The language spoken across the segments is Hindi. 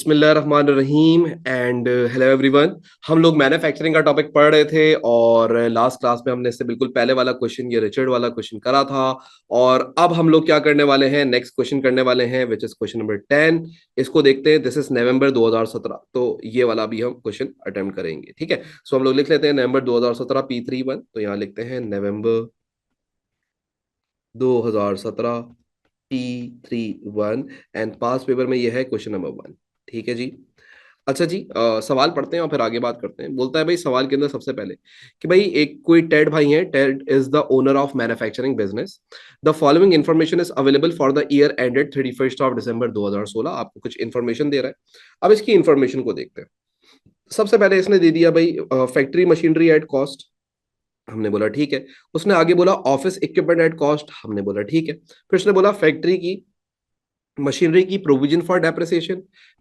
बिस्मिल्लाहिर्रहमानिर्रहीम एंड हेलो एवरीवन। हम लोग मैन्युफैक्चरिंग का टॉपिक पढ़ रहे थे और लास्ट क्लास में हमने इससे बिल्कुल पहले वाला क्वेश्चन, ये रिचर्ड वाला क्वेश्चन करा था। और अब हम लोग क्या करने वाले हैं, नेक्स्ट क्वेश्चन करने वाले हैं विच इज क्वेश्चन नंबर 10। इसको देखते हैं। दिस इज नवंबर 2017, तो ये वाला भी हम क्वेश्चन अटेम्प्ट करेंगे। ठीक है, सो हम लोग लिख लेते हैं नवंबर 2017 P31। तो यहाँ लिखते हैं नवंबर 2017 P31 एंड पास पेपर में ये है क्वेश्चन नंबर 1। ठीक है जी। अच्छा जी, सवाल पढ़ते हैं और फिर आगे बात करते हैं। बोलता है भाई सवाल के अंदर सबसे पहले कि भाई एक कोई टेड भाई है, Ted is the owner of manufacturing business. The following information is available for the year ended 31 दिसंबर 2016। आपको कुछ इन्फॉर्मेशन दे रहा है। अब इसकी इन्फॉर्मेशन को देखते हैं। सबसे पहले इसने दे दिया भाई फैक्ट्री मशीनरी एट कॉस्ट। हमने बोला ठीक है। उसने आगे बोला ऑफिस इक्विपमेंट एट कॉस्ट। हमने बोला ठीक है। फिर उसने बोला फैक्ट्री की मशीनरी की प्रोविजन फॉर डेप्रिसिएशन।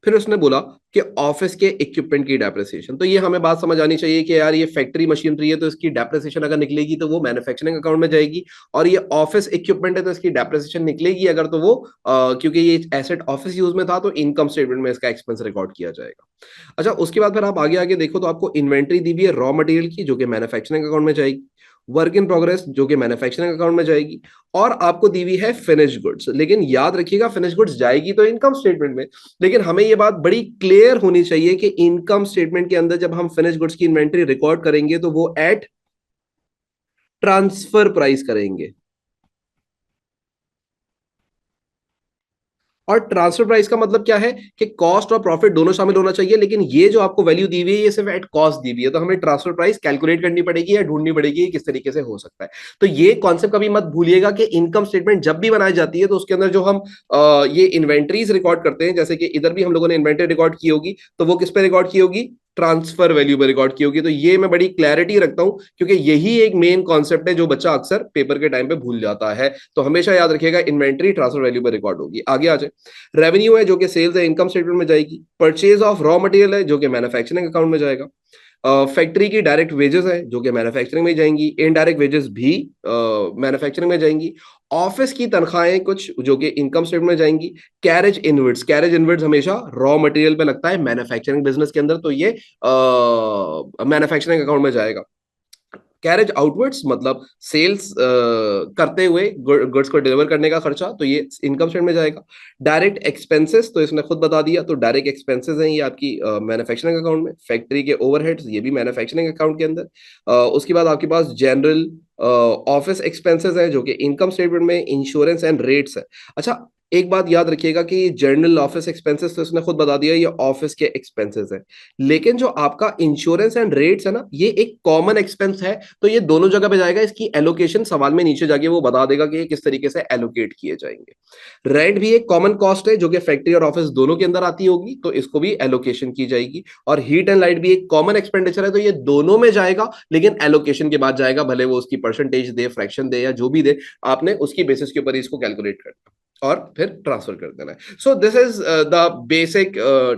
फिर उसने बोला कि ऑफिस के इक्विपमेंट की डेप्रिसिएशन। तो ये हमें बात समझ आनी चाहिए कि यार ये फैक्ट्री मशीनरी है तो इसकी डेप्रिसिएशन अगर निकलेगी तो वो मैन्युफैक्चरिंग अकाउंट में जाएगी, और ये ऑफिस इक्विपमेंट है तो इसकी डेप्रिसिएशन निकलेगी अगर तो वो क्योंकि ये एसेट ऑफिस यूज में था तो इनकम स्टेटमेंट में इसका एक्सपेंस रिकॉर्ड किया जाएगा। अच्छा, उसके बाद फिर आप आगे आगे देखो तो आपको इन्वेंट्री दी हुई है रॉ मटेरियल की जो कि मैन्युफैक्चरिंग अकाउंट में जाएगी, वर्क इन प्रोग्रेस जो कि मैन्युफैक्चरिंग अकाउंट में जाएगी, और आपको दी हुई है फिनिश गुड्स। लेकिन याद रखिएगा फिनिश गुड्स जाएगी तो इनकम स्टेटमेंट में, लेकिन हमें ये बात बड़ी क्लियर होनी चाहिए कि इनकम स्टेटमेंट के अंदर जब हम फिनिश गुड्स की इन्वेंट्री रिकॉर्ड करेंगे तो वो एट ट्रांसफर प्राइस करेंगे। और ट्रांसफर प्राइस का मतलब क्या है कि कॉस्ट और प्रॉफिट दोनों शामिल होना चाहिए, लेकिन ये जो आपको वैल्यू दी हुई है ये सिर्फ एट कॉस्ट दी हुई है, तो हमें ट्रांसफर प्राइस कैलकुलेट करनी पड़ेगी या ढूंढनी पड़ेगी किस तरीके से हो सकता है। तो ये कॉन्सेप्ट कभी मत भूलिएगा कि इनकम स्टेटमेंट जब भी बनाई जाती है तो उसके अंदर जो हम ये इन्वेंट्रीज रिकॉर्ड करते हैं, जैसे कि इधर भी हम लोगों ने इन्वेंट्री रिकॉर्ड की होगी, तो वो किस पे रिकॉर्ड की होगी, ट्रांसफर वैल्यू पे रिकॉर्ड की होगी। तो ये मैं बड़ी क्लैरिटी रखता हूं क्योंकि यही एक मेन कॉन्सेप्ट है जो बच्चा अक्सर पेपर के टाइम पे भूल जाता है। तो हमेशा याद रखिएगा इन्वेंट्री ट्रांसफर वैल्यू पे रिकॉर्ड होगी। आगे आ जाए, रेवेन्यू है जो कि सेल्स है, इनकम स्टेटमेंट में जाएगी। परचेज ऑफ रॉ मटेरियल है जो कि मैन्युफैक्चरिंग अकाउंट में जाएगा। फैक्ट्री की डायरेक्ट वेजेस है जो कि मैन्युफैक्चरिंग में जाएंगी, इनडायरेक्ट वेजेस भी मैन्युफैक्चरिंग में जाएंगी। ऑफिस की तनख्वाहें कुछ जो कि इनकम स्टेटमेंट में जाएंगी। कैरेज इनवर्ड्स हमेशा रॉ मटेरियल पे लगता है मैन्युफैक्चरिंग बिजनेस के अंदर, तो ये मैन्युफैक्चरिंग अकाउंट में जाएगा। कैरेज आउटवर्ड्स मतलब सेल्स करते हुए गुड्स को डिलीवर करने का खर्चा, तो ये इनकम स्टेटमेंट में जाएगा। डायरेक्ट एक्सपेंसेस तो इसने खुद बता दिया, तो डायरेक्ट एक्सपेंसेस हैं ये आपकी मैन्युफैक्चरिंग अकाउंट में। फैक्ट्री के ओवरहेड्स ये भी मैन्युफैक्चरिंग अकाउंट के अंदर। उसके बाद आपके पास जनरल ऑफिस एक्सपेंसेस है जो कि इनकम स्टेटमेंट में। इंश्योरेंस एंड रेट्स है। अच्छा, एक बात याद रखिएगा कि जनरल ऑफिस एक्सपेंसेस तो इसने खुद बता दिया ये ऑफिस के एक्सपेंसेस है, लेकिन जो आपका इंश्योरेंस एंड रेट्स है ना, ये एक कॉमन एक्सपेंस है, तो ये दोनों जगह पे जाएगा। इसकी एलोकेशन सवाल में नीचे जाके वो बता देगा कि ये किस तरीके से एलोकेट किए जाएंगे। रेंट भी एक कॉमन कॉस्ट है जो कि फैक्ट्री और ऑफिस दोनों के अंदर आती होगी, तो इसको भी एलोकेशन की जाएगी। और हीट एंड लाइट भी एक कॉमन एक्सपेंडिचर है, तो ये दोनों में जाएगा, लेकिन एलोकेशन के बाद जाएगा, भले वो उसकी परसेंटेज दे, फ्रैक्शन दे, या जो भी दे, आपने उसकी बेसिस के ऊपर इसको कैलकुलेट करना और फिर ट्रांसफर कर देना है। So this is the basic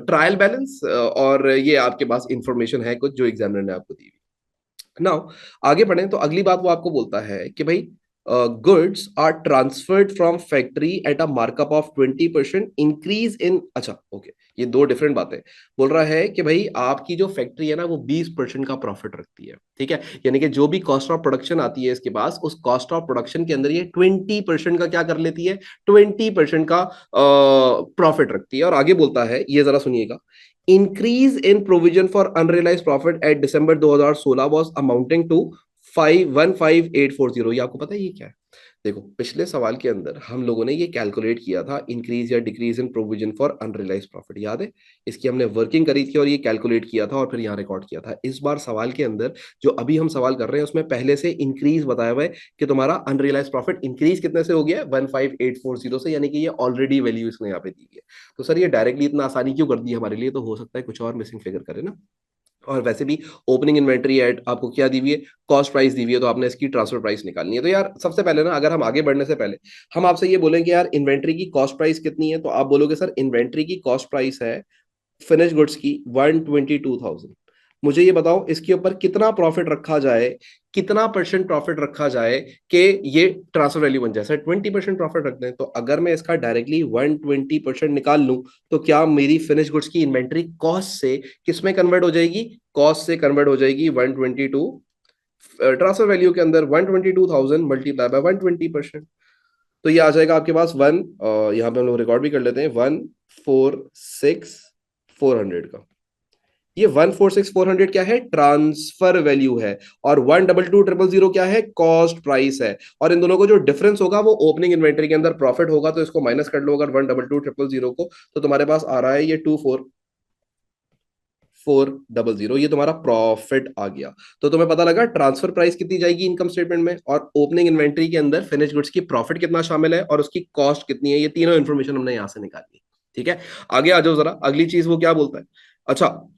trial balance, और ये आपके पास इंफॉर्मेशन है कुछ जो एग्जामिनर ने आपको दी हुई। नाउ आगे बढ़े तो अगली बात वो आपको बोलता है कि भाई goods are transferred from factory at a markup of 20% increase in. अच्छा ओके, ये दो डिफरेंट बातें। बोल रहा है कि भाई आपकी जो फैक्ट्री है ना वो 20% का प्रॉफिट रखती है। ठीक है, यानी कि जो भी कॉस्ट ऑफ प्रोडक्शन आती है इसके पास, उस कॉस्ट ऑफ प्रोडक्शन के अंदर ये 20% का क्या कर लेती है, 20% का प्रॉफिट रखती है। और आगे बोलता है, ये जरा सुनिएगा, increase in provision for unrealised profit at December 2016 was amounting to 515840। ये आपको पता है ये क्या है? देखो, पिछले सवाल के अंदर हम लोगों ने ये कैलकुलेट किया था इंक्रीज या decrease in provision for unrealised profit, याद है? इसकी हमने वर्किंग करी थी और ये कैलकुलेट किया था और फिर यहाँ रिकॉर्ड किया था। इस बार सवाल के अंदर जो अभी हम सवाल कर रहे हैं उसमें पहले से इंक्रीज बताया हुआ है कि तुम्हारा अनरियलाइज प्रॉफिट इंक्रीज कितने से हो गया है, 15840 से, यानी कि ये ऑलरेडी वैल्यू इसने यहाँ पे दी है। तो सर ये डायरेक्टली इतना आसानी क्यों कर दी हमारे लिए? तो हो सकता है कुछ और मिसिंग फिगर करे ना। और वैसे भी ओपनिंग इन्वेंट्री एट आपको क्या दी हुई है, कॉस्ट प्राइस दी हुई है, तो आपने इसकी ट्रांसफर प्राइस निकालनी है। तो यार सबसे पहले ना, अगर हम आगे बढ़ने से पहले हम आपसे ये बोलेंगे यार इन्वेंट्री की कॉस्ट प्राइस कितनी है, तो आप बोलोगे सर इन्वेंट्री की कॉस्ट प्राइस है फिनिश गुड्स की 122,000। मुझे ये बताओ इसके ऊपर कितना प्रॉफिट रखा जाए, कितना परसेंट प्रॉफिट रखा जाए कि ये ट्रांसफर वैल्यू बन जाए। सर 20% प्रॉफिट रखते हैं, तो अगर मैं इसका डायरेक्टली 120% निकाल लूं तो क्या मेरी फिनिश गुड्स की इन्वेंट्री कॉस्ट से किस में कन्वर्ट हो जाएगी? कॉस्ट से कन्वर्ट हो जाएगी 122 ट्रांसफर वैल्यू के अंदर 122,000 मल्टीप्लाई बाय 120%। तो ये आ जाएगा आपके पास यहाँ पे हम लोग रिकॉर्ड भी कर लेते हैं 146,400 का। ये 146,400 क्या है? ट्रांसफर वैल्यू है। और 122,000 क्या है? कॉस्ट प्राइस है। और इन दोनों को जो डिफरेंस होगा वो ओपनिंग इन्वेंटरी के अंदर प्रॉफिट होगा, तो इसको माइनस कर लो अगर 122,000 को, तो तुम्हारे पास आ रहा है ये 24,400। ये तुम्हारा प्रॉफिट आ गया। तो तुम्हें पता लगा ट्रांसफर प्राइस कितनी जाएगी इनकम स्टेटमेंट में, और ओपनिंग इन्वेंटरी के अंदर फिनिश गुड्स की प्रॉफिट कितना शामिल है, और उसकी कॉस्ट कितनी है। ये तीनों इंफॉर्मेशन हमने यहां से निकाली। ठीक है, आगे आ जाओ जरा, अगली चीज वो क्या बोलता है। अच्छा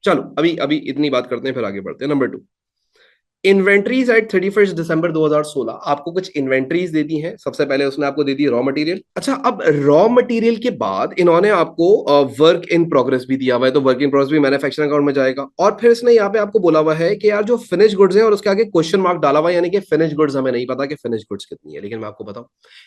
चलो अभी अभी इतनी बात करते हैं, फिर आगे बढ़ते हैं। नंबर 2, इन्वेंट्रीज एट 31 दिसंबर 2016। आपको कुछ इन्वेंट्रीज दे दी हैं। सबसे पहले उसने आपको दे दी रॉ मटेरियल। अच्छा, अब रॉ मटेरियल के बाद इन्होंने आपको वर्क इन प्रोग्रेस भी दिया हुआ है, तो वर्क इन प्रोग्रेस भी मैन्युफैक्चरिंग अकाउंट में जाएगा। और फिर इसने यहाँ पे आपको बोला हुआ है कि यार जो फिनिश गुड्स है, और उसके आगे क्वेश्चन मार्क डाला हुआ है, यानी कि फिनिश गुड्स हमें नहीं पता कि फिनिश गुड्स कितनी है। लेकिन मैं आपको बताऊं,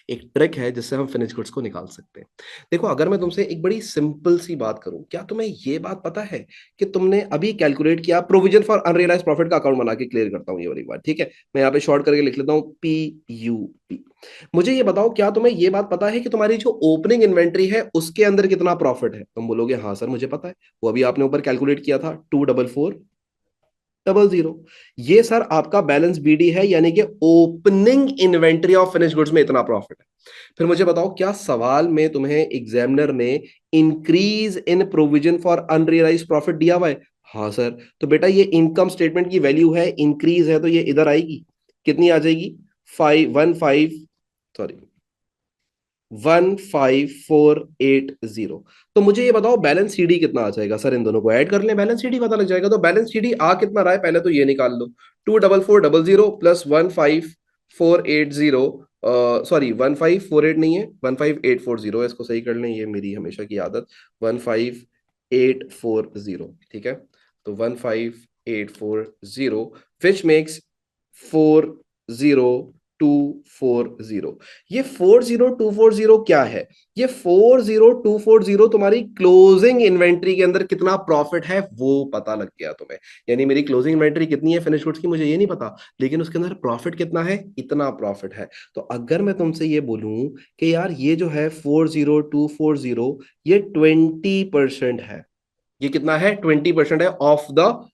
एक ट्रिक है जिससे हम फिनिश गुड्स को निकाल सकते हैं। देखो, अगर मैं तुमसे एक बड़ी सिंपल सी बात करूं, क्या तुम्हें ये बात पता है कि तुमने अभी कैलकुलेट किया प्रोविजन फॉर अनरियलाइज प्रॉफिट का अकाउंट बना के क्लियर करता हूं ये वाली बात, ठीक है। मैं यहाँ पे शॉर्ट करके लिख लेता हूं PUP। मुझे ये बताओ, क्या तुम्हें ये बात पता है कि तुम्हारी जो ओपनिंग इन्वेंट्री है उसके अंदर कितना प्रॉफिट है? तुम बोलोगे हाँ सर मुझे पता है, वो अभी आपने ऊपर कैलकुलेट किया था 244,000। ये सर आपका बैलेंस BD है, यानी कि opening inventory of finish goods में इतना प्रॉफिट है। फिर मुझे बताओ, क्या सवाल में तुम्हें एग्जामिनर ने increase in provision for unrealised profit दिया हुआ है? हाँ सर। तो बेटा ये इनकम स्टेटमेंट की वैल्यू है, इंक्रीज है, तो ये इधर आएगी। कितनी आ जाएगी? 15,480। तो मुझे ये बताओ बैलेंस CD कितना आ जाएगा? सर इन दोनों को ऐड कर लें, बैलेंस CD पता लग जाएगा। तो बैलेंस CD आ कितना रहा है पहले तो ये निकाल लो। 24400 प्लस 15,480, सॉरी 1548 नहीं है, 15,840 है, इसको सही कर लें, ये मेरी हमेशा की आदत। 15,840, ठीक है। तो 15,840 विच मेक्स 40240। ये 40240 क्या है? ये 40240 तुम्हारी क्लोजिंग इन्वेंट्री के अंदर कितना प्रॉफिट है वो पता लग गया तुम्हें। यानी मेरी क्लोजिंग इन्वेंट्री कितनी है फिनिश गुड्स की मुझे ये नहीं पता, लेकिन उसके अंदर प्रॉफिट कितना है, इतना प्रॉफिट है। तो अगर मैं तुमसे ये बोलूं कि यार ये जो है 40240, ये 20% है। ये कितना है? 20% है ऑफ द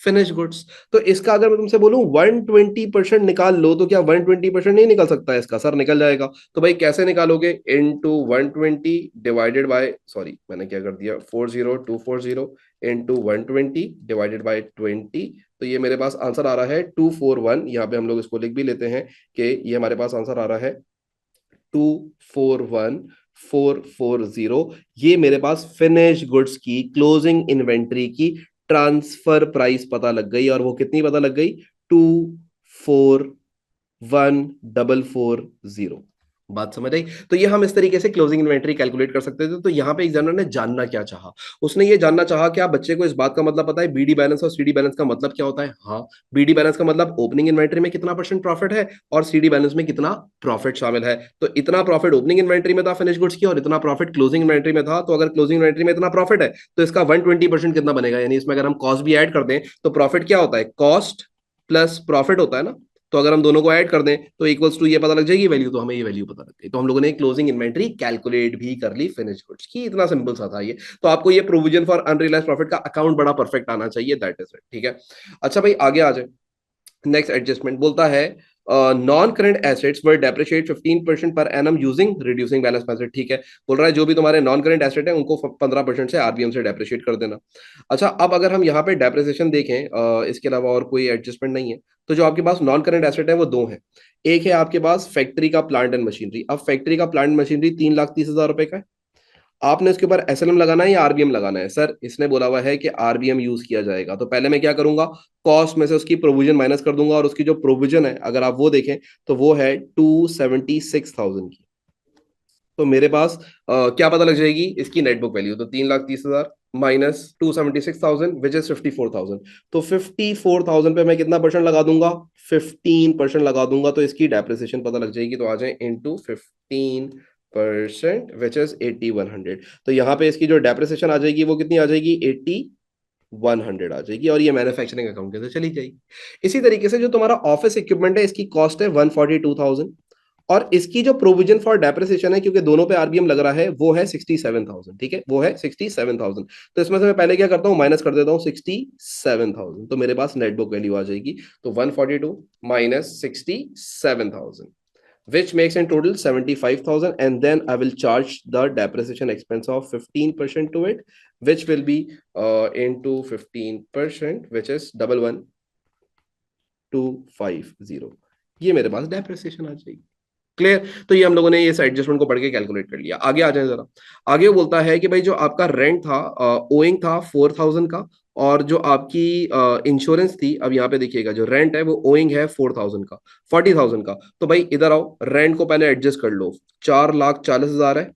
फिनिश गुड्स। तो इसका अगर मैं तुमसे बोलूं 120% निकाल लो, तो क्या 120% नहीं निकल सकता है इसका? सर निकल जाएगा। तो भाई कैसे निकालोगे? इनटू 120 डिवाइडेड बाय, सॉरी मैंने क्या कर दिया, 40240 इनटू 120 डिवाइडेड बाय 20। तो ये मेरे पास आंसर आ रहा है 241। यहाँ पे हम लोग इसको लिख भी लेते हैं कि ये हमारे पास आंसर आ रहा है 241,440। ये मेरे पास फिनिश गुड्स की क्लोजिंग इन्वेंट्री की ट्रांसफर प्राइस पता लग गई, और वो कितनी पता लग गई? 241,440। बात समझ आई? तो ये हम इस तरीके से क्लोजिंग इन्वेंट्री कैलकुलेट कर सकते थे। तो यहाँ पे एग्जामिनर ने जानना क्या चाहा? उसने ये जानना चाहा कि आप बच्चे को इस बात का मतलब पता है BD बैलेंस और CD बैलेंस का मतलब क्या होता है? हाँ, BD बैलेंस का मतलब ओपनिंग इन्वेंट्री में कितना परसेंट प्रॉफिट है, और CD बैलेंस में कितना प्रॉफिट शामिल है। तो इतना प्रॉफिट ओपनिंग इन्वेंट्री में था फिनिश गुड्स की, और इतना प्रॉफिट क्लोजिंग इन्वेंट्री में था। तो अगर क्लोजिंग इन्वेंट्री में इतना प्रॉफिट है, तो इसका 120% कितना बनेगा? यानी इसमें अगर हम कॉस्ट भी ऐड कर दें, तो प्रॉफिट क्या होता है? कॉस्ट प्लस प्रॉफिट होता है ना। तो अगर हम दोनों को ऐड कर दें तो इक्वल्स टू ये पता लग जाएगी वैल्यू। तो हमें ये वैल्यू पता लग गई, तो हम लोगों ने क्लोजिंग इन्वेंट्री कैलकुलेट भी कर ली फिनिश गुड्स की। इतना सिंपल सा था ये। तो आपको ये प्रोविजन फॉर अनरियलाइज्ड प्रॉफिट का अकाउंट बड़ा परफेक्ट आना चाहिए, दैट इज इट, ठीक है। अच्छा भाई आगे आ जाए। नेक्स्ट एडजस्टमेंट बोलता है non current assets were depreciate 15% per annum using reducing balance method. ठीक है, बोल रहा है जो भी तुम्हारे नॉन करंट एसेट है उनको 15% से RBM से डेप्रिशिएट कर देना। अच्छा, अब अगर हम यहाँ पे डेप्रिसिएशन देखें, इसके अलावा और कोई एडजस्टमेंट नहीं है। तो जो आपके पास नॉन करंट एसेट है वो दो है। एक है आपके पास फैक्ट्री का प्लांट एंड मशीनरी। अब फैक्ट्री का प्लांट मशीनरी 3,30,000 रुपए का है। आपने उसके ऊपर SLM लगाना है या RBM लगाना है? सर इसने बोला हुआ है कि RBM यूज किया जाएगा। तो पहले मैं क्या करूंगा, कॉस्ट में से उसकी प्रोविजन माइनस कर दूंगा, और उसकी जो प्रोविजन है अगर आप वो देखें तो वो है 276,000 की। तो मेरे पास क्या पता लग जाएगी इसकी नेट बुक वैल्यू? तो 3,30,000 माइनस 276,000 विच इज 54,000। तो 54,000 पे मैं कितना परसेंट लगा दूंगा? 15% लगा दूंगा, तो इसकी डेप्रिसिएशन पता लग जाएगी। तो आ जाए इंटू 15% विच इज 8100। तो यहाँ पे इसकी जो डेप्रिसिएशन आ जाएगी वो कितनी आ जाएगी? 8100 आ जाएगी, और ये मैन्युफैक्चरिंग अकाउंट के से चली जाएगी। इसी तरीके से जो तुम्हारा ऑफिस इक्विपमेंट है, इसकी कॉस्ट है 142,000, और इसकी जो प्रोविजन फॉर डेप्रिसिएशन है, क्योंकि दोनों पे आरबीएम लग रहा है, वो है 67,000। ठीक है, वो है 67,000। तो इसमें से मैं पहले क्या करता हूं, माइनस कर देता हूं 67,000, तो मेरे पास नेट बुक वैल्यू आ जाएगी। तो 142 minus 67,000, which makes in total 75,000, and then I will charge the depreciation expense of 15% to it, which will be into 15%, which is 11,250। ये मेरे पास डेप्रिसिएशन आ जाएगी। क्लियर? तो ये हम लोगों ने ये एडजस्टमेंट को पढ़ के कैलकुलेट कर लिया। आगे आ जाए जरा। आगे वो बोलता है कि भाई जो आपका रेंट था, ओइंग था 4,000 का, और जो आपकी इंश्योरेंस थी, अब यहाँ पे देखिएगा जो रेंट है वो ओइंग है 4,000 का, 40,000 का। तो भाई इधर आओ, रेंट को पहले एडजस्ट कर लो। 4,40,000 है,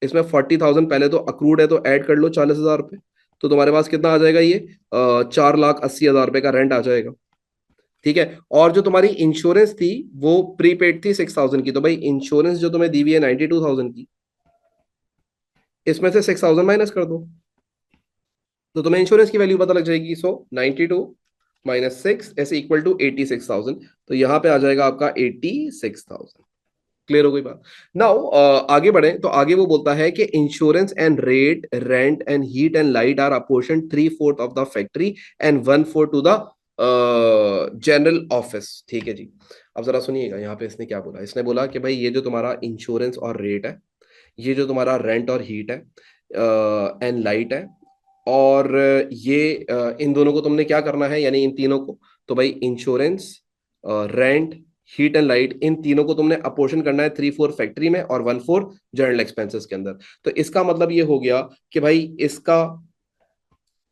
इसमें 40,000 पहले तो अक्रूड है, तो ऐड कर लो 40,000 रुपये। तो तुम्हारे पास कितना आ जाएगा? ये 4,80,000 रुपये का रेंट आ जाएगा। ठीक है, और जो तुम्हारी इंश्योरेंस थी वो प्रीपेड थी 6,000 की। तो भाई इंश्योरेंस जो तुम्हें दी हुई है 92,000 की, इसमें से 6,000 माइनस कर दो, तो तुम्हें इंश्योरेंस की वैल्यू पता लग जाएगी। सो 92 माइनस 6 ऐसे इक्वल टू 86,000। तो यहां पे आ जाएगा आपका 86,000। क्लियर हो गई बात? नाउ आगे बढ़े, तो आगे वो बोलता है कि insurance and rate, rent and heat and light are apportion 3/4 of the factory and 1/4 to the general office. ठीक है जी। अब जरा सुनिएगा, यहाँ पे इसने क्या बोला। इसने बोला कि भाई ये जो तुम्हारा इंश्योरेंस और रेट है, ये जो तुम्हारा रेंट और हीट है एंड लाइट है, और ये इन दोनों को तुमने क्या करना है, यानी इन तीनों को, तो भाई insurance, rent, heat and light, इन तीनों को तुमने अपोर्शन करना है 3/4 फैक्ट्री में और 1/4 जनरल एक्सपेंसेस के अंदर। तो इसका मतलब ये हो गया कि भाई इसका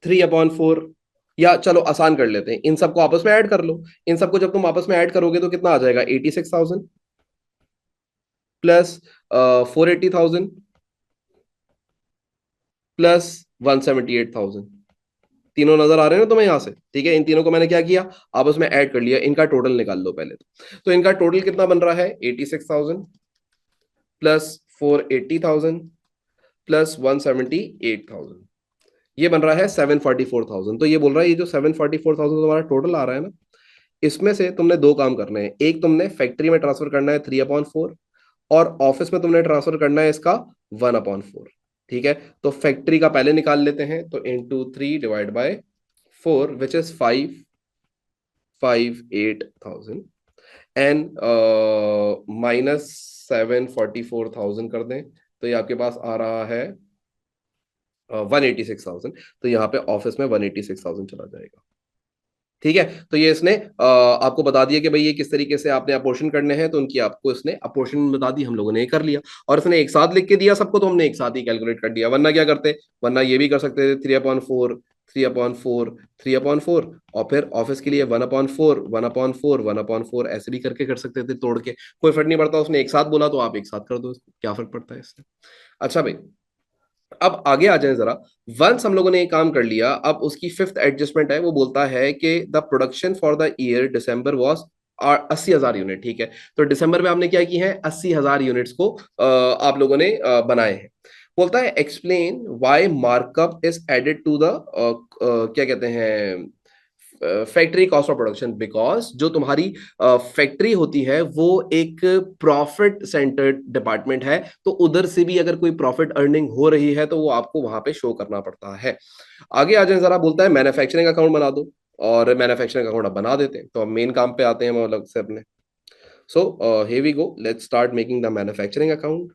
3/4, या चलो आसान कर लेते हैं, इन सबको आपस में ऐड कर लो। इन सबको जब तुम आपस में ऐड करोगे तो कितना आ जाएगा? 86,000 प्लस 480,000 प्लस 178,000। तीनों नजर आ रहे हैं ना तुम्हें यहां से? ठीक है, इन तीनों को मैंने क्या किया, आपस में ऐड कर लिया। इनका टोटल निकाल लो पहले। तो इनका टोटल कितना बन रहा है? 86,000 प्लस 480,000 प्लस 178,000, ये बन रहा है 744,000। तो ये बोल रहा है ये जो 744,000 तुम्हारा टोटल आ रहा है ना, इसमें से तुमने दो काम करने हैं। एक तुमने फैक्ट्री में ट्रांसफर करना है 3/4, और ऑफिस में तुमने ट्रांसफर करना है इसका 1/4। ठीक है, तो फैक्ट्री का पहले निकाल लेते हैं। तो into 3 divide by 4 which is 558,000, and minus 744,000 कर दें, तो ये आपके पास आ रहा है 186,000। तो यहाँ पे ऑफिस में 186,000 चला जाएगा। ठीक है, तो ये इसने आपको बता दिया कि भाई ये किस तरीके से आपने अपोर्शन करने हैं, तो उनकी आपको इसने अपोर्शन बता दी, हम लोगों ने कर लिया। और इसने एक साथ लिख के दिया सबको, तो हमने एक साथ ही कैलकुलेट कर दिया। वरना क्या करते? वरना ये भी कर सकते थे 3/4, 3/4, 3/4, और फिर ऑफिस के लिए 1/4, 1/4, 1/4 ऐसे भी करके कर सकते थे तोड़ के। कोई फर्क नहीं पड़ता, उसने एक साथ बोला तो आप एक साथ कर दो, क्या फर्क पड़ता है इससे। अच्छा भाई, अब आगे आ जाए जरा। वंस हम लोगों ने ये काम कर लिया, अब उसकी फिफ्थ एडजस्टमेंट है, वो बोलता है कि the production for the year December was 80,000 unit. ठीक है, तो दिसंबर में आपने क्या की है? 80,000 यूनिट्स को आप लोगों ने बनाए हैं। बोलता है explain why markup is added to the क्या कहते हैं, factory cost of production. Because जो तुम्हारी फैक्ट्री होती है वो एक प्रॉफिट सेंटर्ड डिपार्टमेंट है, तो उधर से भी अगर कोई प्रॉफिट अर्निंग हो रही है तो वो आपको वहां पे शो करना पड़ता है। आगे आ जाए जरा, बोलता है मैन्युफैक्चरिंग अकाउंट बना दो, और मैन्युफैक्चरिंग अकाउंट अब बना देते हैं। तो अब मेन काम पे आते हैं हम अलग से अपने। So here we go, let's start making the manufacturing account.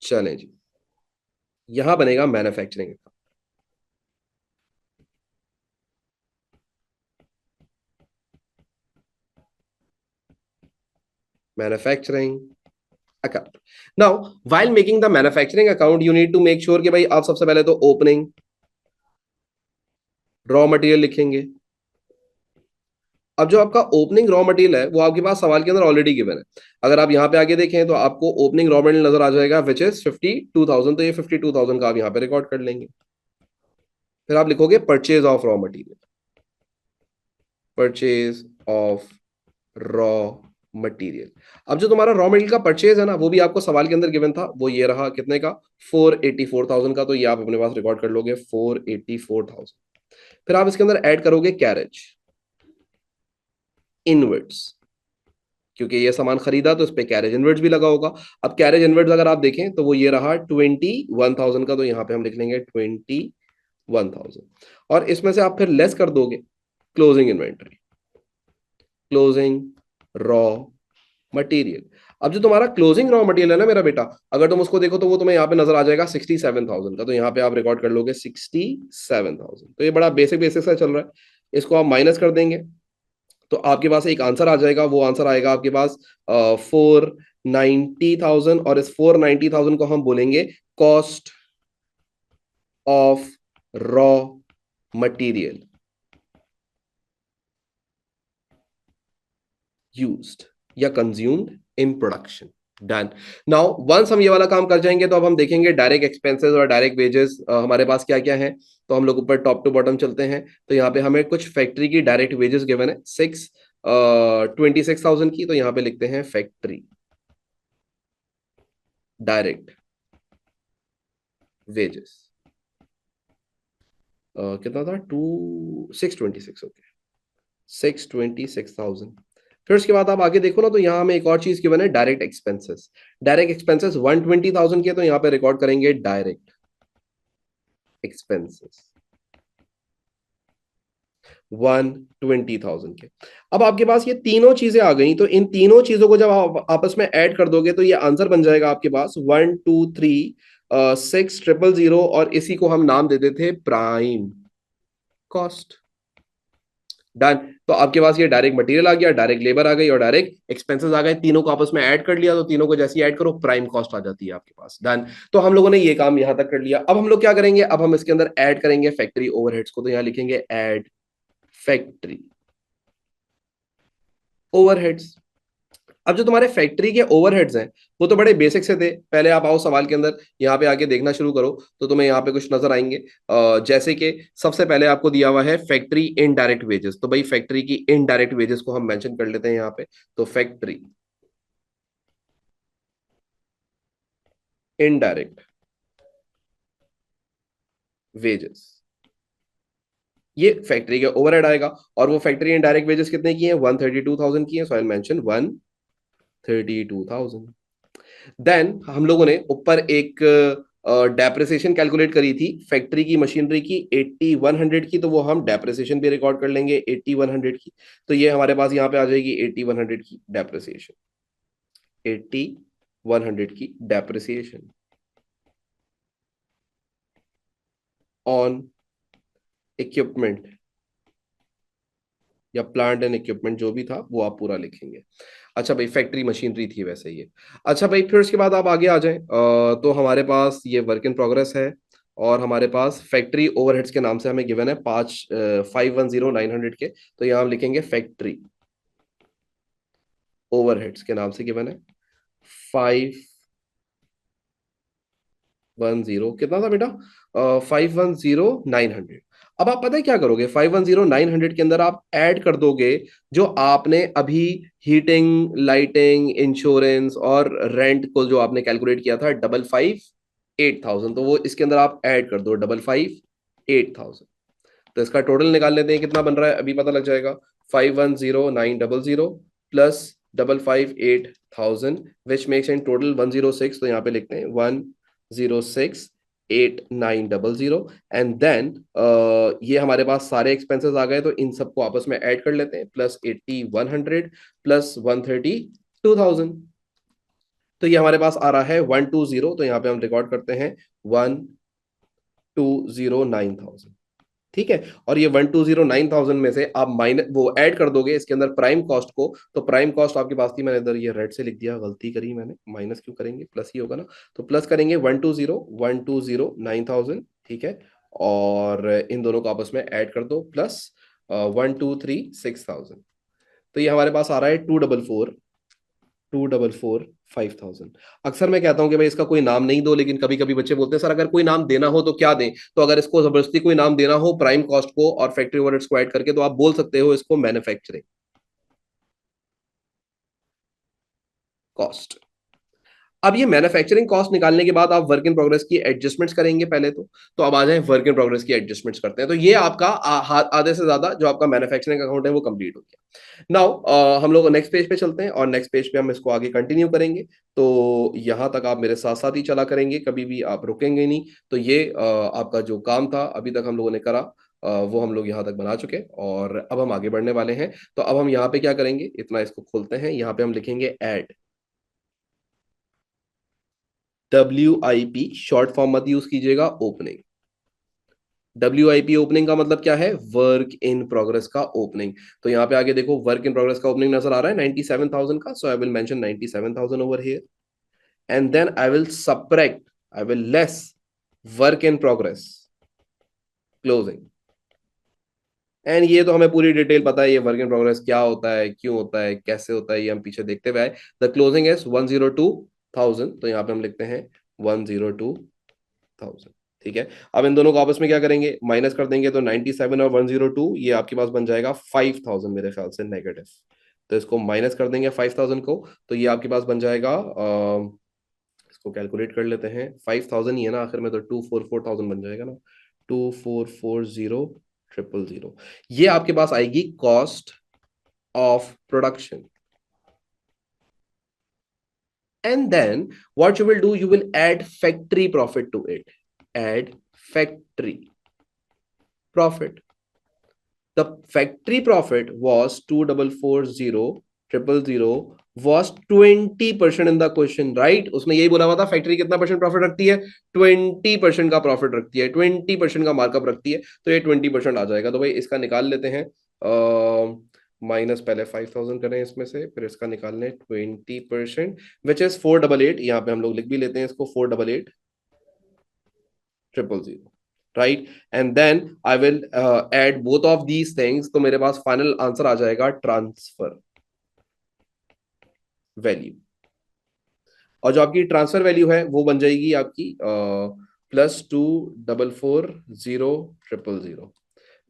चलें जी, यहां बनेगा manufacturing. Manufacturing account. Now, while making the manufacturing account, you need to make sure कि भाई आप सबसे पहले तो ओपनिंग रॉ मटेरियल लिखेंगे, अब जो आपका ओपनिंग रॉ मटेरियल है वो आपके पास सवाल के अंदर ऑलरेडी गिवन है। अगर आप यहाँ पे आगे देखें तो आपको ओपनिंग रॉ मटेरियल नजर आ जाएगा विच इज 52,000, तो ये 52,000 का आप यहाँ पे रिकॉर्ड कर लेंगे। फिर आप लिखोगे purchase of raw material, purchase of raw material. अब जो तुम्हारा रॉ मटेरियल का परचेज है ना, वो भी आपको सवाल के अंदर गिवन था, वो ये रहा कितने का, 484,000 का, तो ये आप अपने पास रिकॉर्ड कर लोगे 484,000। फिर आप इसके अंदर ऐड करोगे कैरेज इनवर्ड्स, क्योंकि ये सामान खरीदा तो इस पे कैरेज इनवर्ड्स भी लगा होगा। अब कैरेज इनवर्ड्स अगर आप देखें तो वो ये रहा 21,000 का, तो यहाँ पे हम लिख लेंगे 21,000, और इसमें से आप फिर लेस कर दोगे closing inventory, closing raw material. अब जो तुम्हारा क्लोजिंग रॉ मटेरियल है ना मेरा बेटा, अगर तुम उसको देखो तो वो तुम्हें यहाँ पे नजर आ जाएगा 67,000 का, तो यहाँ पे आप रिकॉर्ड कर लोगे 67,000। तो ये बड़ा बेसिक बेसिक सा चल रहा है, इसको आप माइनस कर देंगे तो आपके पास एक आंसर आ जाएगा, वो आंसर आएगा आपके पास 490,000, और इस 490,000 को हम बोलेंगे cost of raw material used या consumed in production. Done. Now once हम ये वाला काम कर जाएंगे तो अब हम देखेंगे डायरेक्ट एक्सपेंसेस और डायरेक्ट वेजेस हमारे पास क्या क्या है। तो हम लोग ऊपर टॉप टू बॉटम चलते हैं, तो यहाँ पे हमें कुछ फैक्ट्री की डायरेक्ट वेजेस गिवन है 26,000 की, तो यहाँ पे लिखते हैं फैक्ट्री डायरेक्ट वेजेस। कितना था, 626, ओके 626,000। फिर उसके बाद आप आगे देखो ना, तो यहाँ हमें एक और चीज गिवन है डायरेक्ट एक्सपेंसेस। डायरेक्ट एक्सपेंसेस 120,000 के, तो यहाँ पे रिकॉर्ड करेंगे डायरेक्ट एक्सपेंसेस 120,000 के। अब आपके पास ये तीनों चीजें आ गई, तो इन तीनों चीजों को जब आप आपस में ऐड कर दोगे तो ये आंसर बन जाएगा आपके पास 123,600, और इसी को हम नाम दे देते प्राइम कॉस्ट। डन। तो आपके पास ये डायरेक्ट मटेरियल आ गया, डायरेक्ट लेबर आ गई और डायरेक्ट एक्सपेंसेस आ गए, तीनों को आपस में ऐड कर लिया, तो तीनों को जैसे ही ऐड करो प्राइम कॉस्ट आ जाती है आपके पास। डन। तो हम लोगों ने ये काम यहां तक कर लिया। अब हम लोग क्या करेंगे, अब हम इसके अंदर ऐड करेंगे फैक्ट्री ओवरहेड्स को, तो यहां लिखेंगे ऐड फैक्ट्री ओवरहेड्स। अब जो तुम्हारे फैक्ट्री के ओवरहेड्स हैं वो तो बड़े बेसिक से थे। पहले आप आओ सवाल के अंदर, यहाँ पे आके देखना शुरू करो तो तुम्हें यहाँ पे कुछ नजर आएंगे। जैसे कि सबसे पहले आपको दिया हुआ है फैक्ट्री इनडायरेक्ट वेजेस, तो भाई फैक्ट्री की इनडायरेक्ट वेजेस को हम मेंशन कर लेते हैं यहाँ पे। तो फैक्ट्री इनडायरेक्ट वेजेस, ये फैक्ट्री के ओवरहेड आएगा। और वो फैक्ट्री इनडायरेक्ट वेजेस कितने की है, 132,000 की है, सो आई मेंशन 132,000। देन हम लोगों ने ऊपर एक डेप्रिसिएशन कैलकुलेट करी थी फैक्ट्री की मशीनरी की 8100 की, तो वो हम डेप्रिसिएशन भी रिकॉर्ड कर लेंगे 8100 की। तो ये हमारे पास यहाँ पे आ जाएगी 8100 की डेप्रिसिएशन, 8100 की डेप्रिसिएशन ऑन इक्विपमेंट या प्लांट एंड इक्विपमेंट, जो भी था वो आप पूरा लिखेंगे। अच्छा भाई, फैक्ट्री मशीनरी थी वैसे ये। अच्छा भाई, फिर उसके बाद आप आगे आ जाएं, तो हमारे पास ये वर्क इन प्रोग्रेस है, और हमारे पास फैक्ट्री ओवरहेड्स के नाम से हमें गिवन है 510,900 के, तो यहाँ हम लिखेंगे फैक्ट्री ओवरहेड्स के नाम से गिवन है 510, कितना था बेटा, 510,900। अब आप पता है क्या करोगे, 510,900 के अंदर आप ऐड कर दोगे जो आपने अभी हीटिंग लाइटिंग इंश्योरेंस और रेंट को जो आपने कैलकुलेट किया था 558,000, तो वो इसके अंदर आप ऐड कर दो 558,000। तो इसका टोटल निकाल लेते हैं कितना बन रहा है, अभी पता लग जाएगा। 510,900 plus 558,000 which makes in total 106, तो यहाँ पे लिखते हैं 106,8900। एंड देन ये हमारे पास सारे एक्सपेंसेस आ गए, तो इन सबको आपस में ऐड कर लेते हैं, प्लस 8100 प्लस 132,000, तो ये हमारे पास आ रहा है 120। तो यहाँ पे हम रिकॉर्ड करते हैं 120,900। ठीक है। और ये 120,900 में से आप माइनस वो ऐड कर दोगे इसके अंदर प्राइम कॉस्ट को, तो प्राइम कॉस्ट आपके पास थी, मैंने इधर ये रेड से लिख दिया, गलती करी मैंने, माइनस क्यों करेंगे, प्लस ही होगा ना। तो प्लस करेंगे 120,900, ठीक है। और इन दोनों को आपस में ऐड कर दो, प्लस 123,600। तो ये हमारे पास आ रहा है 244,5,000। अक्सर मैं कहता हूं कि भाई इसका कोई नाम नहीं दो, लेकिन कभी कभी बच्चे बोलते हैं सर अगर कोई नाम देना हो तो क्या दें। तो अगर इसको जबरदस्ती कोई नाम देना हो प्राइम कॉस्ट को और फैक्ट्री ओवरहेड्स को ऐड करके, तो आप बोल सकते हो इसको मैन्युफैक्चरिंग कॉस्ट। अब ये मैन्युफैक्चरिंग कॉस्ट निकालने के बाद आप वर्क इन प्रोग्रेस की एडजस्टमेंट्स करेंगे पहले तो अब आ जाए वर्क इन प्रोग्रेस की एडजस्टमेंट्स करते हैं। तो ये आपका आधे से ज्यादा जो आपका मैन्युफैक्चरिंग अकाउंट है वो कंप्लीट हो गया। नाउ हम लोग नेक्स्ट पेज पे चलते हैं और नेक्स्ट पेज पे हम इसको आगे कंटिन्यू करेंगे। तो यहां तक आप मेरे साथ साथ ही चला करेंगे, कभी भी आप रुकेंगे नहीं। तो ये आपका जो काम था अभी तक हम लोगों ने करा, वो हम लोग यहाँ तक बना चुके और अब हम आगे बढ़ने वाले हैं। तो अब हम यहाँ पे क्या करेंगे, इतना इसको खोलते हैं, यहाँ पे हम लिखेंगे एड। WIP शॉर्ट फॉर्म मत यूज कीजिएगा, ओपनिंग। WIP ओपनिंग का मतलब क्या है, वर्क इन प्रोग्रेस का ओपनिंग। तो यहाँ पे आगे देखो वर्क इन प्रोग्रेस का ओपनिंग नजर आ रहा है 97,000 का, so I will mention 97,000 over here and then I will subtract, I will less work in progress closing. And ये तो हमें पूरी डिटेल पता है, ये वर्क इन प्रोग्रेस क्या होता है, क्यों होता है, कैसे होता है, ये हम पीछे देखते हुए आए। द क्लोजिंग इज 102,000, तो यहाँ पे हम लिखते हैं 102,000। ठीक है, अब इन दोनों को आपस में क्या करेंगे, माइनस कर देंगे। तो 97 और 102 ये आपके पास बन जाएगा 5,000 मेरे ख्याल से नेगेटिव। तो इसको माइनस कर देंगे 5,000 को, तो ये आपके पास बन जाएगा, इसको कैलकुलेट कर लेते हैं। 5,000 ही है ना आखिर में, तो 244,000 बन जाएगा ना, 244,000,000। ये आपके पास आएगी cost of production. And then what you will do, you will add factory profit to it. Add factory profit. The factory profit was 244,000,000 was 20% in the question, right? उसने यही बोला हुआ था फैक्ट्री कितना परसेंट प्रॉफिट रखती है, 20% का प्रॉफिट रखती है, 20% का मार्कअप रखती है। तो ये 20% आ जाएगा। तो भाई इसका निकाल लेते हैं, माइनस पहले 5,000 करें इसमें से, फिर इसका निकालने 20% विच इज 488। यहाँ पे हम लोग लिख भी लेते हैं इसको 488,000,000, right. And then I will add both of these things, तो मेरे पास फाइनल आंसर आ जाएगा ट्रांसफर वैल्यू। और जो आपकी ट्रांसफर वैल्यू है वो बन जाएगी आपकी +244,000,000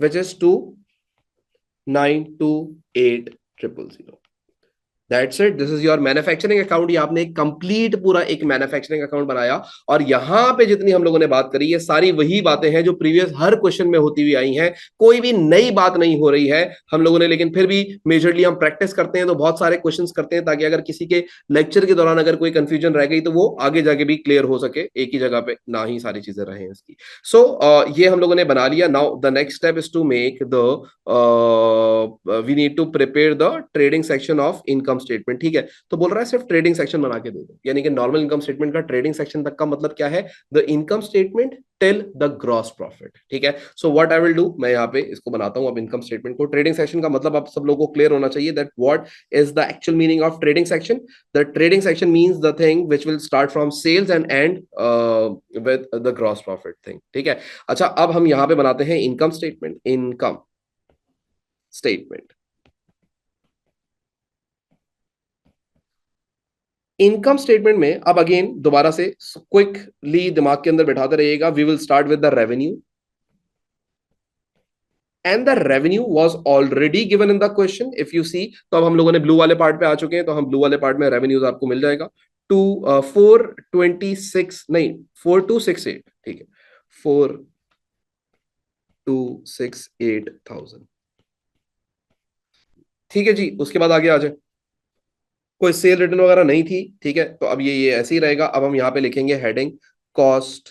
which is 2,928,000। That's it. This is your manufacturing account। ये आपने एक कंप्लीट पूरा एक मैन्युफैक्चरिंग अकाउंट बनाया। और यहाँ पे जितनी हम लोगों ने बात करी, ये सारी वही बातें हैं जो प्रीवियस हर क्वेश्चन में होती हुई आई हैं। कोई भी नई बात नहीं हो रही है हम लोगों ने, लेकिन फिर भी मेजरली हम प्रैक्टिस करते हैं, तो बहुत सारे क्वेश्चंस करते हैं ताकि अगर किसी के लेक्चर के दौरान अगर कोई कंफ्यूजन रह गई तो वो आगे जाके भी क्लियर हो सके, एक ही जगह पे ना ही सारी चीजें रहे इसकी। सो ये हम लोगों ने बना लिया। Now the next step is to make the we need to prepare the trading section of income statement. ठीक है, तो बोल रहा है सिर्फ ट्रेडिंग सेक्शन बना के दे दो, यानी कि नॉर्मल इनकम स्टेटमेंट का ट्रेडिंग सेक्शन तक का मतलब क्या है, the income statement till the gross profit. ठीक है, so what I will do, मैं यहाँ पे इसको बनाता हूँ अब इनकम स्टेटमेंट को। ट्रेडिंग सेक्शन का मतलब आप सब लोगों को क्लियर होना चाहिए that what is the actual meaning of trading section. The trading section means the thing which will start from sales and and with the gross profit thing. ठीक है, अच्छा अब हम यहाँ पे बनाते हैं income statement. Income statement, income statement में अब अगेन दोबारा से क्विकली दिमाग के अंदर बैठाते रहिएगा। We will start with the revenue and the revenue was already given in the question if you see. तो अब हम लोगों ने ब्लू वाले पार्ट पे आ चुके हैं, तो हम ब्लू वाले पार्ट में रेवेन्यूज आपको मिल जाएगा 426 नहीं 4268। ठीक है, 4,268,000। ठीक है जी, उसके बाद आगे आ जाए। कोई सेल रिटर्न वगैरह नहीं थी, ठीक है, तो अब ये ऐसे ही रहेगा। अब हम यहाँ पे लिखेंगे हेडिंग कॉस्ट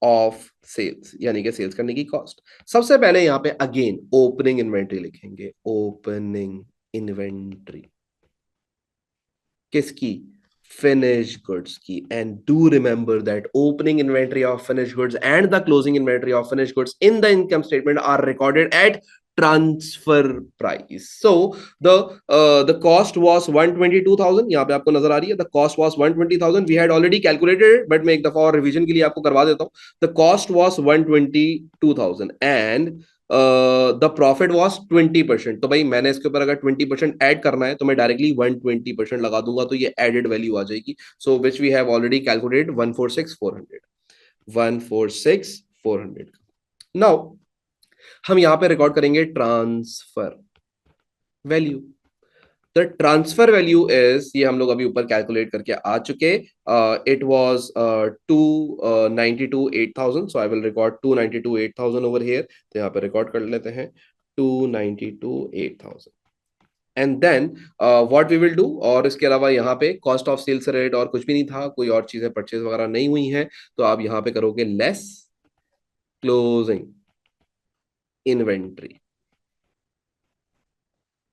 ऑफ सेल्स, यानी कि सेल्स करने की कॉस्ट। सबसे पहले यहाँ पे अगेन ओपनिंग इन्वेंट्री लिखेंगे। ओपनिंग इन्वेंट्री किसकी, finished goods की। and do remember that opening inventory of finished goods and the closing inventory of finished goods in the income statement are recorded at transfer price। so the cost was 122,000, यहाँ पे आपको नजर आ रही है। the cost was 120,000, we had already calculated it, but मैं एक दफा और रिवीजन के लिए आपको करवा देता हूँ। the cost was 122,000 and the profit was 20%, तो भाई मैंने इसके ऊपर अगर 20% ऐड करना है तो मैं डायरेक्टली 120% लगा दूंगा, तो ये एडेड वैल्यू आ जाएगी. So which we have already calculated 146,400. 146,400. Now हम यहां पे रिकॉर्ड करेंगे transfer value. The transfer value is, ये हम लोग अभी ऊपर कैलकुलेट करके आ चुके. It was 292,800, so I will record 292,800 over here. तो यहाँ पे रिकॉर्ड कर लेते हैं 292,800. And then what we will do, और इसके अलावा यहाँ पे कॉस्ट ऑफ सेल्स रेट और कुछ भी नहीं था, कोई और चीजें परचेज वगैरह नहीं हुई हैं, तो आप यहाँ पे करोगे less closing inventory.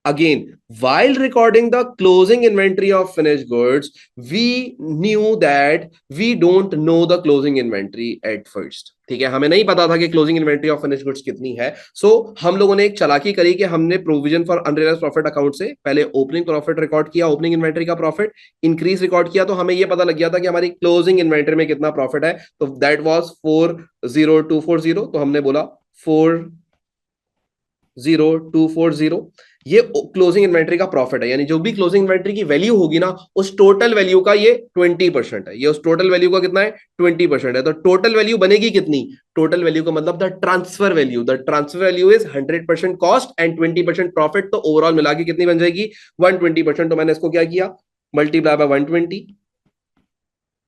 Again, while recording the closing inventory of finished goods, we knew that we don't know the closing inventory at first. ठीक है, हमें नहीं पता था कि closing inventory of finished goods कितनी है. सो हम लोगों ने एक चालाकी करी कि हमने provision for unrealised profit account से पहले ओपनिंग प्रॉफिट रिकॉर्ड किया, ओपनिंग इन्वेंट्री का प्रॉफिट इंक्रीज रिकॉर्ड किया, तो हमें ये पता लग गया था कि हमारी क्लोजिंग इन्वेंट्री में कितना प्रॉफिट है. तो दैट वाज 40240. तो हमने बोला 40240, ये क्लोजिंग इन्वेंट्री का प्रॉफिट है. यानी जो भी क्लोजिंग इन्वेंट्री की वैल्यू होगी ना, उस टोटल वैल्यू का ये 20% है. ये उस टोटल वैल्यू का कितना है? 20% है. तो टोटल वैल्यू बनेगी कितनी? टोटल वैल्यू का मतलब the transfer value. The transfer value is 100% cost and 20% profit. तो ओवरऑल मिला के कितनी बन जाएगी? 120%. तो मैंने इसको क्या किया? Multiply by 120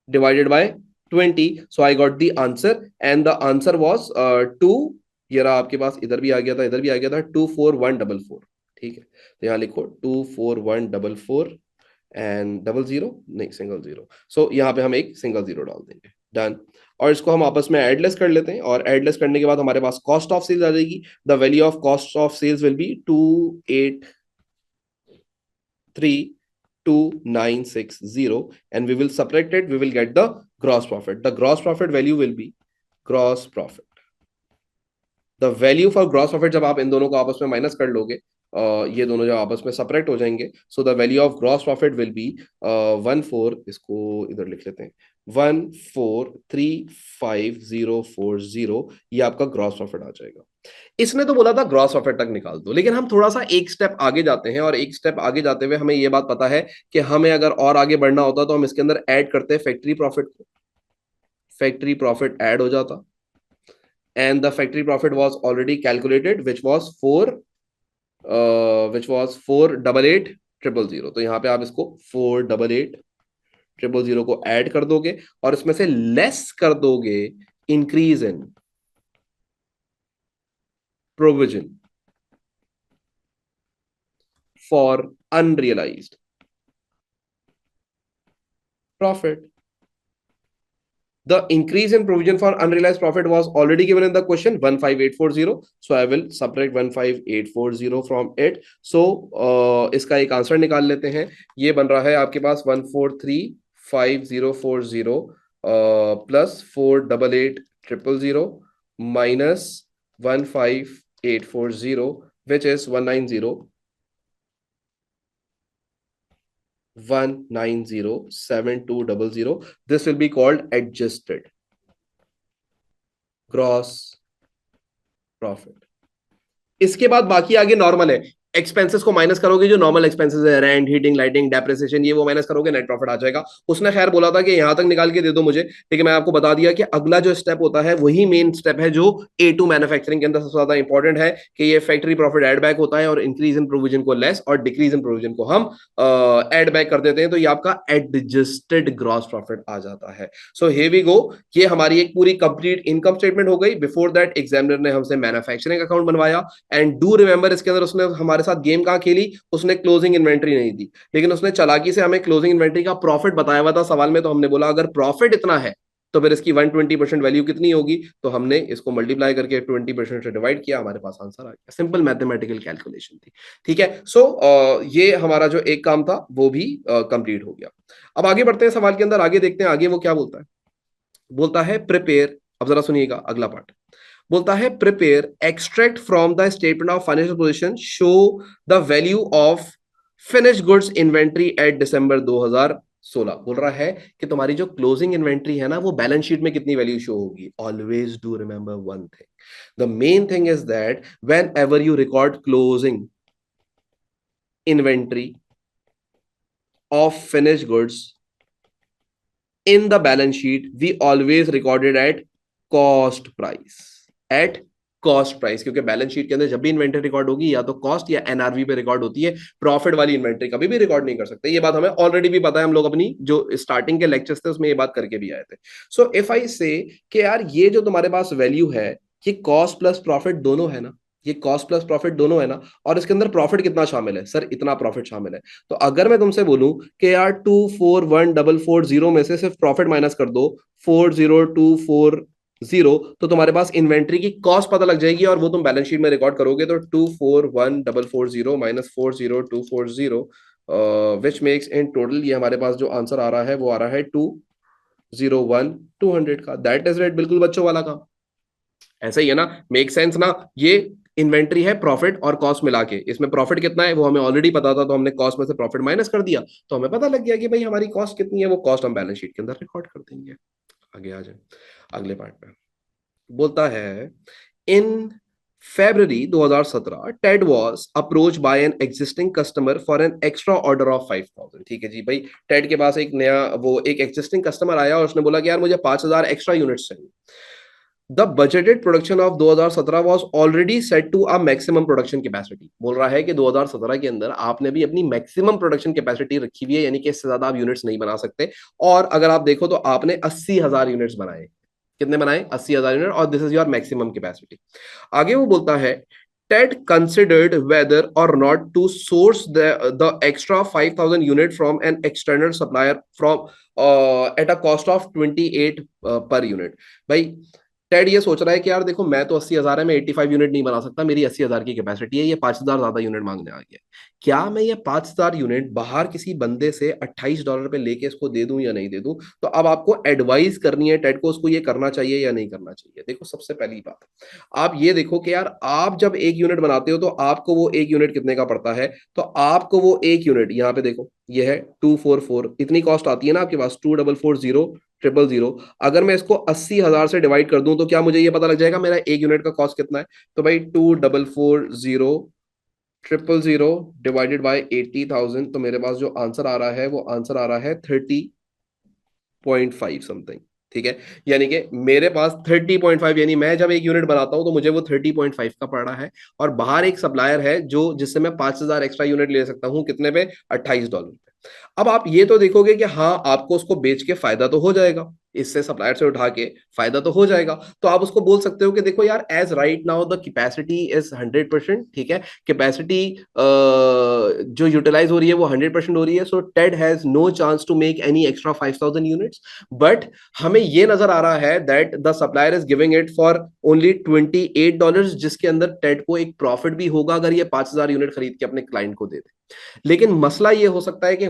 divided by 20. So I got the answer and the answer was 2. ये रहा आपके पास, इधर भी आ गया था, इधर भी आ गया था, 24144. ठीक है, तो यहाँ लिखो 24144 एंड डबल जीरो, नहीं सिंगल जीरो. सो यहाँ पे हम एक सिंगल जीरो डाल देंगे. डन. और इसको हम आपस में एडलेस कर लेते हैं, और एडलेस करने के बाद हमारे पास कॉस्ट ऑफ सेल्स आ जाएगी. The value of cost of sales will be 2832960, and we will subtract it, we will get the gross profit. The gross profit value will be gross profit. The value for gross profit, जब आप इन दोनों को आपस में माइनस कर लोगे, ये दोनों जब आपस में सपरेट हो जाएंगे, so the value of gross profit will be 14, इसको इधर लिख लेते हैं, 1435,040. ये आपका ग्रॉस प्रॉफिट आ जाएगा. इसने तो बोला था ग्रॉस प्रॉफिट तक निकाल दो, लेकिन हम थोड़ा सा एक स्टेप आगे जाते हैं, और एक स्टेप आगे जाते हुए हमें ये बात पता है कि हमें अगर और आगे बढ़ना होता तो हम इसके अंदर ऐड करते हैं फैक्ट्री प्रॉफिट को. फैक्ट्री प्रॉफिट ऐड हो जाता, and the factory profit was already calculated, which was 488,000. तो यहाँ पे आप इसको 488,000 को ऐड कर दोगे, और इसमें से लेस कर दोगे increase in provision for unrealised profit. The increase in provision for unrealized profit was already given in the question, 15840. So I will subtract 15840 from it. So इसका एक आंसर निकाल लेते हैं. ये बन रहा है आपके पास 1435040 plus 488,000 minus 15840, which is 190,7200. This will be called adjusted gross profit. इसके बाद बाकी आगे नॉर्मल है. एक्सपेंसेस को माइनस करोगे, जो नॉर्मल एक्सपेंसेस है, रेंट, हीटिंग, लाइटिंग, डेप्रिसिएशन, ये वो माइनस करोगे, नेट प्रॉफिट आ जाएगा. उसने खैर बोला था कि यहां तक निकाल के दे दो मुझे, लेकिन मैं आपको बता दिया कि अगला जो स्टेप होता है वही मेन स्टेप है, जो A2 मैन्युफैक्चरिंग के अंदर सबसे ज्यादा इंपॉर्टेंट है, कि ये फैक्ट्री प्रॉफिट एड बैक होता है, और इंक्रीज इन प्रोविजन को लेस, और डिक्रीज इन प्रोविजन को हम एड बैक कर देते हैं. तो ये आपका एडजस्टेड ग्रॉस प्रॉफिट आ जाता है. So here we go. ये हमारी एक पूरी कंप्लीट इनकम स्टेटमेंट हो गई. बिफोर दैट एग्जामिनर ने हमसे मैन्युफैक्चरिंग अकाउंट बनवाया, एंड डू रिमेंबर इसके अंदर उसने हमारे साथ गेम कहां खेली? उसने क्लोजिंग इन्वेंट्री नहीं दी, लेकिन उसने चालाकी से हमें क्लोजिंग इन्वेंट्री का प्रॉफिट बताया हुआ था सवाल में. तो हमने बोला अगर प्रॉफिट इतना है तो फिर इसकी 120% वैल्यू कितनी होगी? तो हमने इसको मल्टीप्लाई करके 20% से डिवाइड किया, हमारे पास आंसर आ गया. सिंपल मैथमेटिकल कैलकुलेशन थी. ठीक है. सो ये हमारा जो एक काम था वो भी कंप्लीट हो गया. अब आगे बढ़ते हैं सवाल के अंदर, आगे देखते हैं आगे वो क्या बोलता है. बोलता है प्रिपेयर, अब जरा सुनिएगा अगला पार्ट. बोलता है prepare extract from the statement of financial position, show the value of finished goods inventory at December 2016. बोल रहा है कि तुम्हारी जो क्लोजिंग इन्वेंट्री है ना, वो बैलेंस शीट में कितनी वैल्यू शो होगी. Always do remember one thing, The main thing is that whenever you record closing inventory of finished goods in the balance sheet, we always recorded at cost price. At cost price, क्योंकि बैलेंस शीट के अंदर जब भी इन्वेंटरी रिकॉर्ड होगी या तो कॉस्ट या एनआरवी पे रिकॉर्ड होती है, प्रॉफिट वाली इन्वेंटरी कभी भी रिकॉर्ड नहीं कर सकते। ये बात हमें ऑलरेडी भी पता है, हम लोग अपनी जो स्टार्टिंग के लेक्चर्स थे उसमें ये बात करके भी आए थे। सो इफ आई से कि यार ये जो तुम्हारे पास वैल्यू है, ये कॉस्ट प्लस प्रॉफिट दोनों है ना, ये कॉस्ट प्लस प्रॉफिट दोनों है ना, और इसके अंदर प्रॉफिट कितना शामिल है सर, इतना प्रॉफिट शामिल है। तो अगर मैं तुमसे बोलूं कि यार 241440 में से सिर्फ प्रॉफिट माइनस कर दो 40240, तो तुम्हारे पास इन्वेंट्री की कॉस्ट पता लग जाएगी, और वो तुम बैलेंस शीट में रिकॉर्ड करोगे तो 241440 minus 40240 which makes in total, ये हमारे पास जो आंसर आ रहा है वो आ रहा है 201200 का। दैट इज राइट, बिल्कुल बच्चों वाला काम। ऐसा ही है ना, मेक सेंस ना। ये इन्वेंट्री है प्रॉफिट और कॉस्ट मिला के, इसमें प्रॉफिट कितना है वो हमें ऑलरेडी पता था, तो हमने कॉस्ट में से प्रॉफिट माइनस कर दिया, तो हमें पता लग गया कि भाई हमारी कॉस्ट कितनी है, वो कॉस्ट हम बैलेंस शीट के अंदर रिकॉर्ड कर देंगे। आगे आ जाए अगले पार्ट में। बोलता है इन February 2017 Ted was approached by an existing customer for an extra order of 5000। ठीक है जी भाई, टेड के पास एक नया वो एक एग्जिस्टिंग कस्टमर आया और उसने बोला कि यार मुझे 5000 एक्स्ट्रा यूनिट्स चाहिए। The budgeted production of 2017 was already set to a maximum production capacity. बोल रहा है कि 2017 के अंदर आपने भी अपनी मैक्सिमम प्रोडक्शन कैपेसिटी रखी हुई है, यानी कि इससे ज्यादा आप यूनिट्स नहीं बना सकते। और अगर आप देखो तो आपने 80,000 यूनिट्स बनाए। कितने बनाए? 80,000 यूनिट, और this is your maximum capacity. आगे वो बोलता है Ted considered whether or not to source the extra 5,000 unit from an external supplier from at a cost of 28 per unit। भाई टेड ये सोच रहा है कि यार देखो, मैं तो 80,000 है, मैं 85 यूनिट नहीं बना सकता, मेरी 80,000 की कैपेसिटी है, ये 5,000 ज्यादा यूनिट मांगने आ गया। क्या मैं ये 5,000 यूनिट बाहर किसी बंदे से $28 पे लेके इसको दे दूं या नहीं दे दूं? तो अब आपको एडवाइस करनी है टेड को, उसको ये करना चाहिए या नहीं करना चाहिए। देखो सबसे पहली बात, आप ये देखो कि यार आप जब एक यूनिट बनाते हो तो आपको वो एक यूनिट कितने का पड़ता है, तो आपको वो एक यूनिट यहाँ पे देखो, ये है 244, इतनी कॉस्ट आती है ना आपके पास, 2440,000। अगर मैं इसको 80,000 से डिवाइड कर दूं तो क्या मुझे ये पता लग जाएगा मेरा एक यूनिट का कॉस्ट कितना है? तो भाई 2440,000 डिवाइडेड बाय 80,000, तो मेरे पास जो आंसर आ रहा है वो आंसर आ रहा है 30.5 समथिंग। ठीक है, यानी कि मेरे पास 30.5, यानी मैं जब एक यूनिट बनाता हूं तो मुझे वो 30.5 का पड़ रहा है, और बाहर एक सप्लायर है जो जिससे मैं 5,000 एक्स्ट्रा यूनिट ले सकता हूं, कितने पे? $28 पे। अब आप ये तो देखोगे कि हाँ आपको उसको बेच के फायदा तो हो जाएगा, इससे सप्लायर से उठा के फायदा तो हो जाएगा, तो आप उसको बोल सकते हो कि देखो यार, as right now the capacity is 100%। ठीक है, कैपेसिटी जो यूटिलाइज हो रही है वो 100% हो रही है, so Ted has no chance to make any extra 5,000 units. But हमें ये नजर आ रहा है that the supplier is giving it for only $28, जिसके अंदर टेड को एक प्रॉफिट भी होगा अगर ये 5,000 यूनिट खरीद के अपने क्लाइंट को दे दे। लेकिन मसला ये हो सकता है कि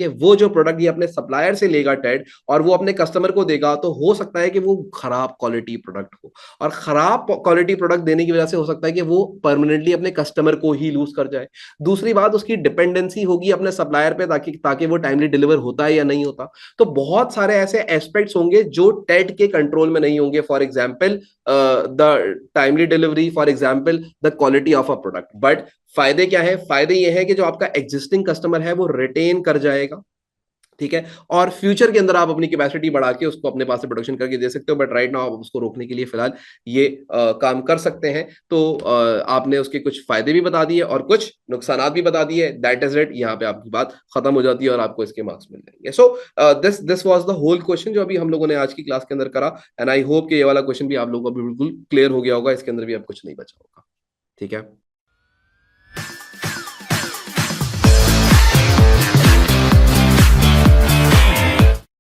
वो जो प्रोडक्ट ये अपने सप्लायर से लेगा टेड, और वो अपने कस्टमर को देगा, तो हो सकता है कि वो खराब क्वालिटी प्रोडक्ट हो, और खराब क्वालिटी प्रोडक्ट देने की वजह से हो सकता है कि वो परमानेंटली अपने कस्टमर को ही लूज कर जाए। दूसरी बात, उसकी डिपेंडेंसी होगी अपने सप्लायर पे, ताकि ताकि वो टाइमली डिलीवर होता है या नहीं होता। तो बहुत सारे ऐसे एस्पेक्ट्स होंगे जो टेड के कंट्रोल में नहीं होंगे, for example the timely delivery, for example the quality of a product. But फायदे क्या है? फायदे ये है कि जो आपका एग्जिस्टिंग कस्टमर है वो रिटेन कर जाएगा। ठीक है, और फ्यूचर के अंदर आप अपनी कैपेसिटी बढ़ा के उसको अपने पास से प्रोडक्शन करके दे सकते हो, बट राइट नाउ आप उसको रोकने के लिए फिलहाल ये काम कर सकते हैं। तो आपने उसके कुछ फायदे भी बता दिए और कुछ नुकसान भी बता दिए। दैट इज इट, यहाँ पे आपकी बात खत्म हो जाती है और आपको इसके मार्क्स मिल जाएंगे। So this was the whole question जो अभी हम लोगों ने आज की क्लास के अंदर करा, एंड आई होप कि ये वाला क्वेश्चन भी आप लोगों को बिल्कुल क्लियर हो गया होगा, इसके अंदर भी अब कुछ नहीं बचा होगा। ठीक है।